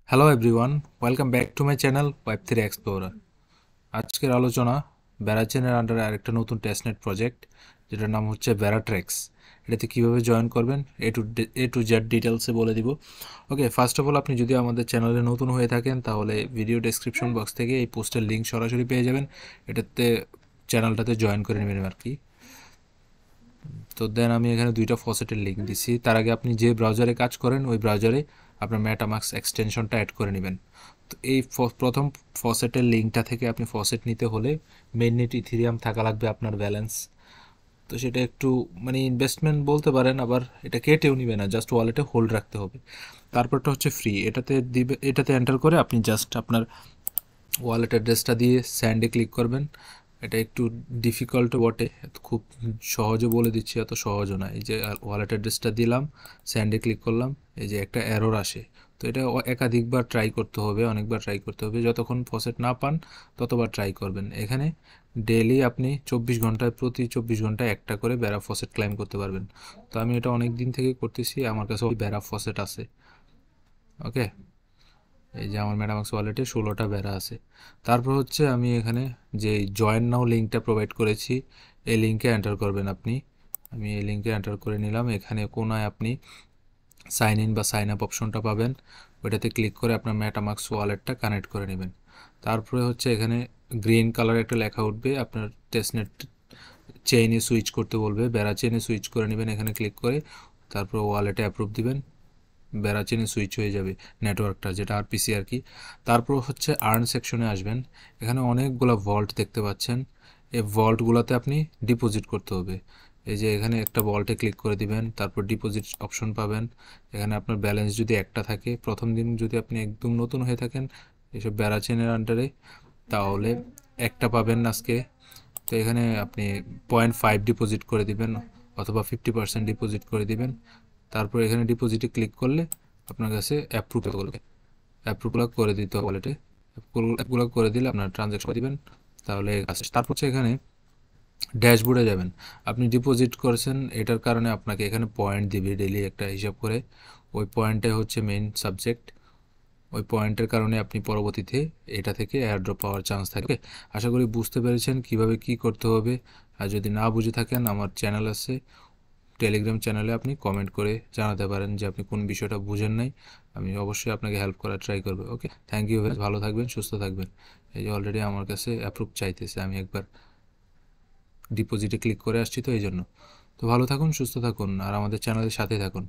Hello everyone, welcome back to my channel ওয়েব3 explorer. আজকের আলোচনা ব্যারাচেনের আন্ডারে আরেকটা নতুন টেস্টনেট প্রজেক্ট, যেটার নাম হচ্ছে ব্যারাট্রেক্স। এটাতে কীভাবে জয়েন করবেন এ টু জেড ডিটেলসে বলে দিব। ওকে, ফার্স্ট অফ অল আপনি যদি আমাদের চ্যানেলে নতুন হয়ে থাকেন তাহলে ভিডিও ডেসক্রিপশন বক্স থেকে এই পোস্টের লিঙ্ক সরাসরি পেয়ে যাবেন। এটাতে চ্যানেলটাতে জয়েন করে নেবেন আর কি। তো দেন আমি এখানে দুইটা ফসেটের লিঙ্ক দিছি। তার আগে আপনি যে ব্রাউজারে কাজ করেন ওই ব্রাউজারে আপনার মেটামাস্ক এক্সটেনশনটা অ্যাড করে নেবেন। তো এই প্রথম ফসেটের লিঙ্কটা থেকে আপনি ফসেট নিতে হলে মেইননেট ইথিরিয়াম থাকা লাগবে আপনার ব্যালেন্স। তো সেটা একটু মানে ইনভেস্টমেন্ট বলতে পারেন, আবার এটা কেটেও নিবে না, জাস্ট ওয়ালেটে হোল্ড রাখতে হবে। তারপরটা হচ্ছে ফ্রি, এটাতে এন্টার করে আপনি জাস্ট আপনার ওয়ালেট অ্যাড্রেসটা দিয়ে স্যান্ডে ক্লিক করবেন। এটা একটু ডিফিকাল্ট বটে, খুব সহজে বলে দিচ্ছি, এত সহজও না। এই যে ওয়ালেট অ্যাড্রেসটা দিলাম, স্যান্ডে ক্লিক করলাম, এই যে একটা এরর আসে। তো এটা একাধিকবার ট্রাই করতে হবে, অনেকবার ট্রাই করতে হবে, যতক্ষণ ফসেট না পান ততবার ট্রাই করবেন। এখানে ডেইলি আপনি প্রতি 24 ঘন্টায় একটা করে ব্যারা ফসেট ক্লাইম করতে পারবেন। তো আমি এটা অনেক দিন থেকে করতেছি, আমার কাছে ওই ব্যারা ফসেট আছে। ওকে, এই যে আমার মেটামাক্স ওয়ালেটে 16টা বেড়া আছে। তারপর হচ্ছে আমি এখানে যে জয়েন নাও লিঙ্কটা প্রোভাইড করেছি, এই লিঙ্কে এন্টার করবেন আপনি। আমি এই লিঙ্কে এন্টার করে নিলাম। এখানে কোনায় আপনি সাইন ইন বা সাইন আপ অপশনটা পাবেন, ওইটাতে ক্লিক করে আপনার মেটামাক্স ওয়ালেটটা কানেক্ট করে নেবেন। তারপরে হচ্ছে এখানে গ্রিন কালার একটা লেখা উঠবে, আপনার টেস্টনেট চেইনে সুইচ করতে বলবে, বেড়া চেইনে সুইচ করে নেবেন এখানে ক্লিক করে। তারপর ওয়ালেটে অ্যাপ্রুভ দিবেন, ব্যারাচেনে সুইচ হয়ে যাবে নেটওয়ার্কটা, যেটা আরপিসি আর কি। তারপর হচ্ছে আর্ন সেকশনে আসবেন। এখানে অনেকগুলো ভল্ট দেখতে পাচ্ছেন, এই ভল্টগুলোতে আপনি ডিপোজিট করতে হবে। এই যে এখানে একটা ভল্টে ক্লিক করে দিবেন, তারপর ডিপোজিট অপশন পাবেন। এখানে আপনার ব্যালেন্স যদি একটা থাকে, প্রথম দিন যদি আপনি একদম নতুন হয়ে থাকেন এসব ব্যারাচেনের আন্ডারে, তাহলে একটা পাবেন আজকে। তো এখানে আপনি 0.5 ডিপোজিট করে দিবেন অথবা 50% ডিপোজিট করে দিবেন। তারপর এখানে ডিপোজিটে ক্লিক করলে আপনার কাছে অ্যাপ্রুভগুলো করে দিতে হবে ওয়ালেটে। অ্যাপগুলো করে দিলে আপনার ট্রানজ্যাকশন দিবেন, তাহলে তারপর হচ্ছে এখানে ড্যাশবোর্ডে যাবেন। আপনি ডিপোজিট করেছেন, এটার কারণে আপনাকে এখানে পয়েন্ট দিবে ডেইলি একটা হিসাব করে। ওই পয়েন্টটাই হচ্ছে মেইন সাবজেক্ট। ওই পয়েন্টের কারণে আপনি পরবর্তীতে এটা থেকে এয়ারড্রপ পাওয়ার চান্স থাকে। আশা করি বুঝতে পেরেছেন কিভাবে কি করতে হবে। আর যদি না বুঝে থাকেন, আমার চ্যানেল আছে, টেলিগ্রাম চ্যানেলে আপনি কমেন্ট করে জানাতে পারেন যে আপনি কোন বিষয়টা বুঝেন নাই। আমি অবশ্যই আপনাকে হেল্প করার ট্রাই করবো। ওকে, থ্যাংক ইউ, ভালো থাকবেন, সুস্থ থাকবেন। এই যে অলরেডি আমার কাছে অ্যাপ্রুভ চাইতেছে, আমি একবার ডিপোজিটে ক্লিক করে আসছি তো এই জন্য। তো ভালো থাকুন, সুস্থ থাকুন, আর আমাদের চ্যানেলের সাথে থাকুন।